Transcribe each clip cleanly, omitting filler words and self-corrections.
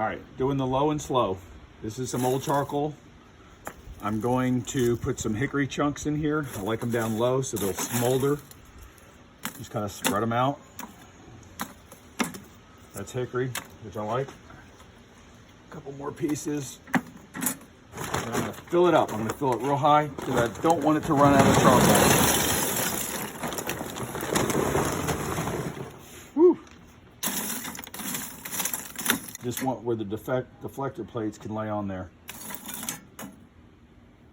All right, doing the low and slow. This is some old charcoal. I'm going to put some hickory chunks in here. I like them down low so they'll smolder. Just kind of spread them out. That's hickory, which I like. A couple more pieces. And I'm gonna fill it up. I'm gonna fill it real high because I don't want it to run out of charcoal. Woo! Just want where the deflector plates can lay on there.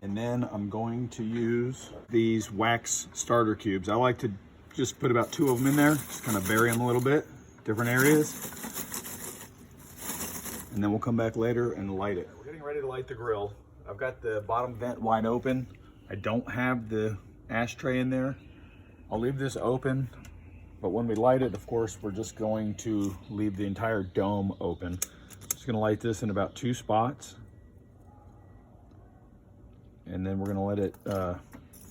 And then I'm going to use these wax starter cubes. I like to just put about 2 of them in there, just kind of vary them a little bit, different areas. And then we'll come back later and light it. We're getting ready to light the grill. I've got the bottom vent wide open. I don't have the ashtray in there. I'll leave this open, but when we light it, of course, we're just going to leave the entire dome open. Just gonna light this in about 2 spots. And then we're gonna let it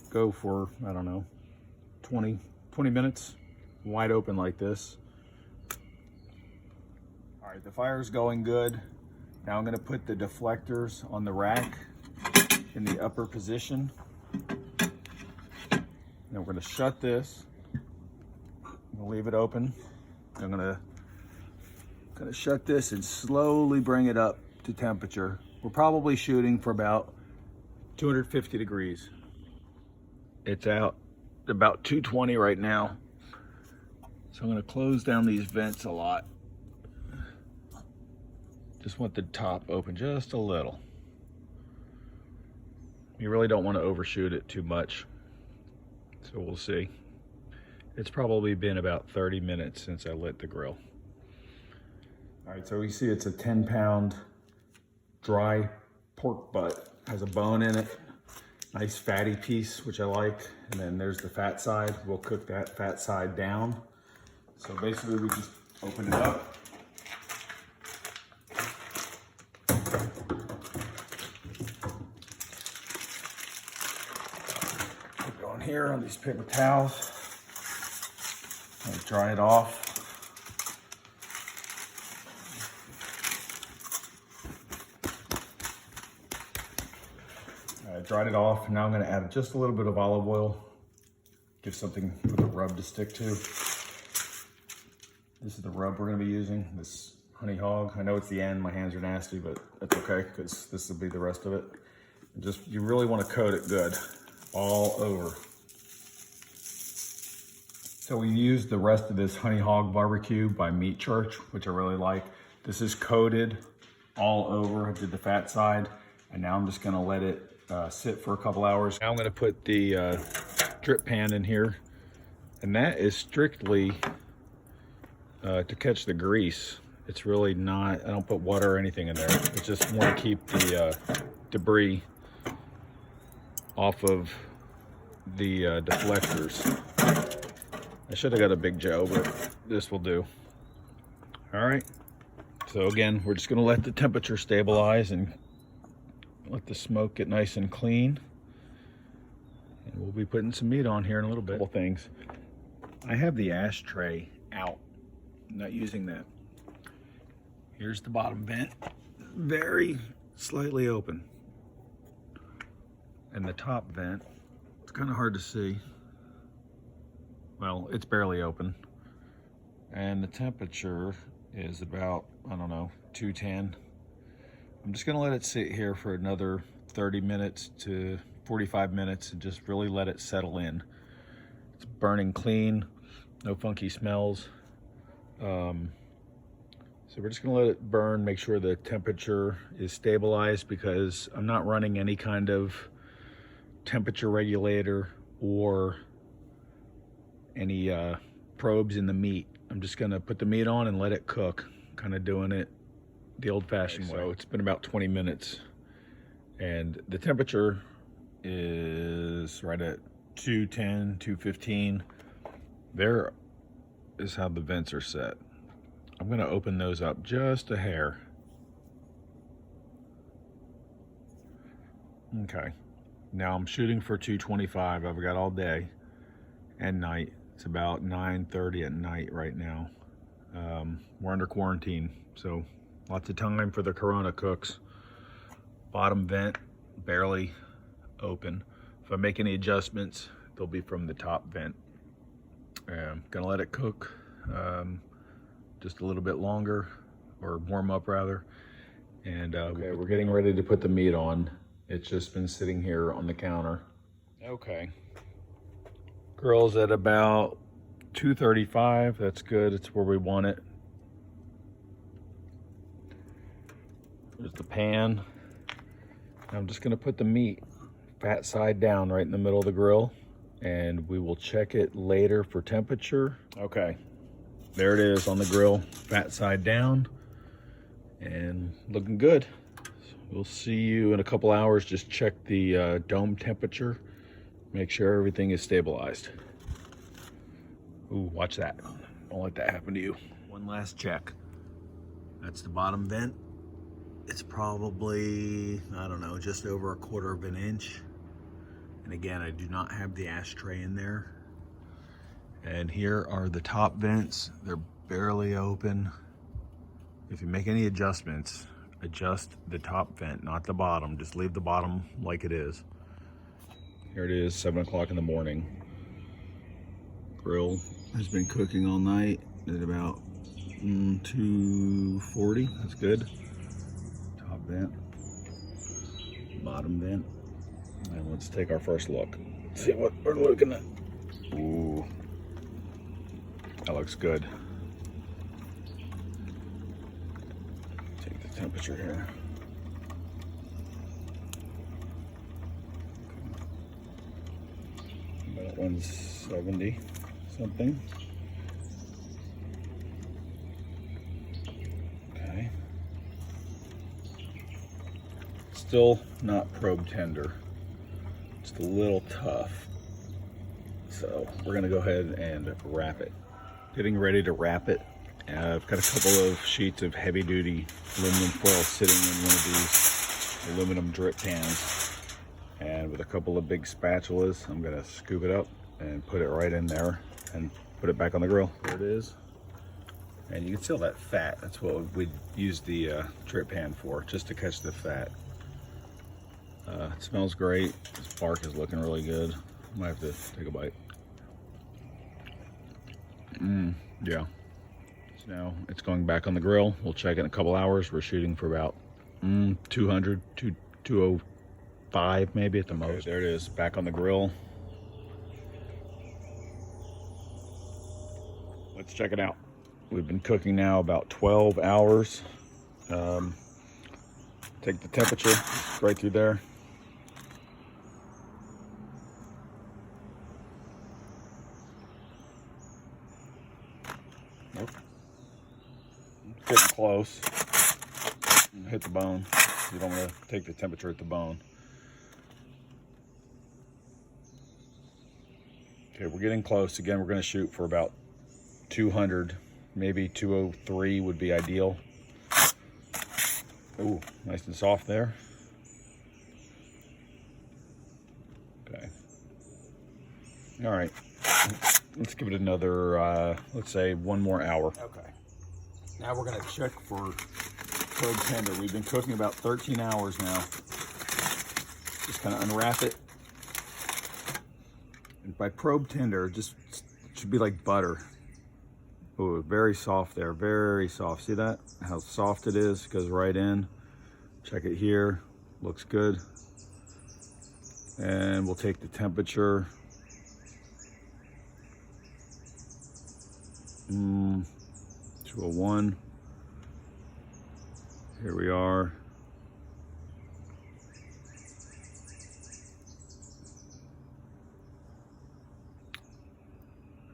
go for, I don't know, 20 minutes, wide open like this. All right, the fire's going good. Now I'm gonna put the deflectors on the rack in the upper position. Then we're gonna shut this. I'm gonna leave it open. I'm gonna shut this and slowly bring it up to temperature. We're probably shooting for about 250 degrees. It's out about 220 right now. So I'm gonna close down these vents a lot. Just want the top open just a little. You really don't want to overshoot it too much. So we'll see. It's probably been about 30 minutes since I lit the grill. All right, so we see it's a 10-pound dry pork butt. Has a bone in it. Nice fatty piece, which I like. And then there's the fat side. We'll cook that fat side down. So basically we just open it up. Put it on here on these paper towels. And dry it off. I dried it off. Now I'm going to add just a little bit of olive oil. Give something for the rub to stick to. This is the rub we're going to be using, this honey hog. I know it's the end, my hands are nasty, but that's okay because this will be the rest of it. And just, you really want to coat it good, all over. So we used the rest of this honey hog barbecue by Meat Church, which I really like. This is coated all over. I did the fat side, and now I'm just going to let it sit for a couple hours. Now I'm going to put the drip pan in here, and that is strictly to catch the grease. It's really not, I don't put water or anything in there. It's just more to keep the debris off of the deflectors. I should have got a big Joe, but this will do. All right, so again, we're just going to let the temperature stabilize and let the smoke get nice and clean. And we'll be putting some meat on here in a little bit. Couple things. I have the ashtray out. I'm not using that. Here's the bottom vent. Very slightly open. And the top vent, it's kind of hard to see. Well, it's barely open. And the temperature is about, I don't know, 210. I'm just gonna let it sit here for another 30 minutes to 45 minutes and just really let it settle in. It's burning clean, no funky smells. So we're just gonna let it burn, make sure the temperature is stabilized because I'm not running any kind of temperature regulator or any probes in the meat. I'm just gonna put the meat on and let it cook, kind of doing it the old-fashioned way. So it's been about 20 minutes and the temperature is right at 210, 215. There is how the vents are set. I'm gonna open those up just a hair. Okay, now I'm shooting for 225. I've got all day and night. It's about 9:30 at night right now. We're under quarantine, so Lots of time for the Corona cooks. Bottom vent, barely open. If I make any adjustments, they'll be from the top vent. I'm gonna let it cook just a little bit longer, or warm up rather. And okay, we're getting ready to put the meat on. It's just been sitting here on the counter. Okay. Grill's at about 235. That's good. It's where we want it. There's the pan. I'm just gonna put the meat fat side down right in the middle of the grill, and we will check it later for temperature. Okay, there it is on the grill, fat side down, and looking good. So we'll see you in a couple hours. Just check the dome temperature, make sure everything is stabilized. Ooh, watch that. Don't let that happen to you. One last check. That's the bottom vent. It's probably, I don't know, just over 1/4 of an inch. And again, I do not have the ashtray in there. And here are the top vents. They're barely open. If you make any adjustments, adjust the top vent, not the bottom. Just leave the bottom like it is. Here it is, 7 o'clock in the morning. Grill has been cooking all night at about 240. That's good. Top vent, bottom vent. And let's take our first look. See what we're looking at. Ooh, that looks good. Take the temperature here. About 170 something. Okay. Still not probe tender. Just a little tough. So we're gonna go ahead and wrap it. Getting ready to wrap it. I've got a couple of sheets of heavy duty aluminum foil sitting in one of these aluminum drip pans. And with a couple of big spatulas, I'm gonna scoop it up and put it right in there and put it back on the grill. There it is. And you can see all that fat. That's what we'd use the drip pan for, just to catch the fat. It smells great. This bark is looking really good. Might have to take a bite. Yeah. So now it's going back on the grill. We'll check it in a couple hours. We're shooting for about 200, 205 maybe at the most. There it is, back on the grill. Let's check it out. We've been cooking now about 12 hours. Take the temperature right through there. Nope. Getting close. Hit the bone. You don't want to take the temperature at the bone. Okay, we're getting close. Again, we're going to shoot for about 200, maybe 203 would be ideal. Ooh, nice and soft there. Okay. All right. Let's give it another, let's say 1 more hour. Okay. Now we're gonna check for probe tender. We've been cooking about 13 hours now. Just kind of unwrap it. And by probe tender, just should be like butter. Oh, very soft there, very soft. See that? How soft it is, goes right in. Check it here, looks good. And we'll take the temperature. 201. Here we are.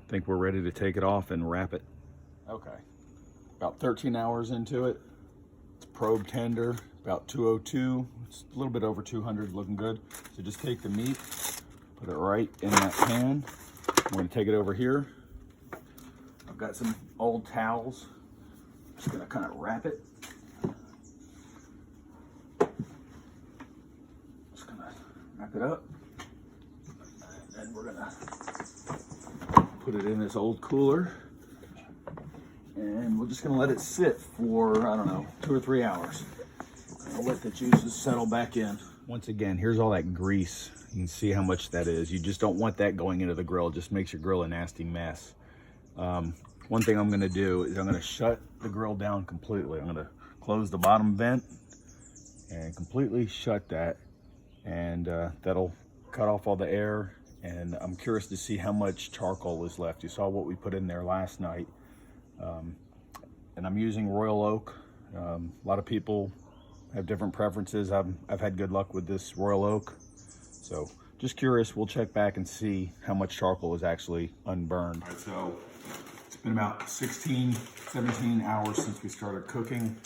I think we're ready to take it off and wrap it. Okay, about 13 hours into it. It's probe tender, about 202. It's a little bit over 200, looking good. So just take the meat, put it right in that pan. We're gonna take it over here. I've got some old towels. Just gonna kind of wrap it. Just gonna wrap it up. And then we're gonna put it in this old cooler. And we're just gonna let it sit for, I don't know, 2 or 3 hours. I'll let the juices settle back in. Once again, here's all that grease. You can see how much that is. You just don't want that going into the grill. It just makes your grill a nasty mess. One thing I'm gonna do is I'm gonna shut the grill down completely. I'm gonna close the bottom vent and completely shut that. And that'll cut off all the air. And I'm curious to see how much charcoal is left. You saw what we put in there last night. And I'm using Royal Oak. A lot of people have different preferences. I've had good luck with this Royal Oak. So just curious, we'll check back and see how much charcoal is actually unburned. All right, so it's been about 16, 17 hours since we started cooking.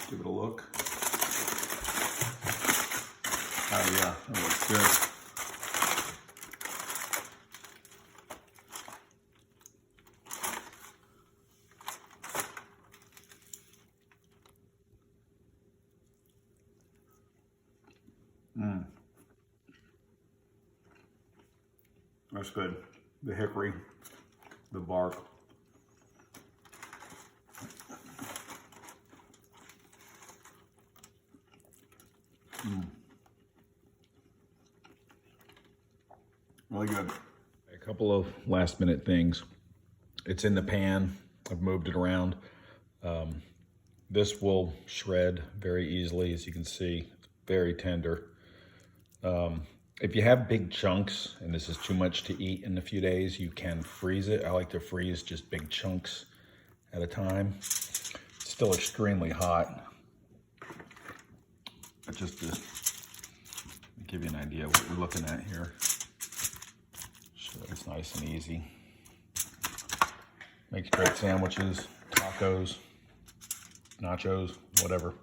Give it a look. Oh yeah, that looks good. That's good. The hickory, the bark. Really good. A couple of last minute things. It's in the pan. I've moved it around. This will shred very easily, as you can see. It's very tender. If you have big chunks and this is too much to eat in a few days, you can freeze it. I like to freeze just big chunks at a time. It's still extremely hot. But just to give you an idea of what we're looking at here. So it's nice and easy. Makes great sandwiches, tacos, nachos, whatever.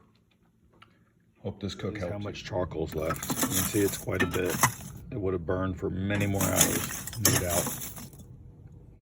Hope this cook helps. How much charcoal's left. You can see it's quite a bit. It would have burned for many more hours, no doubt.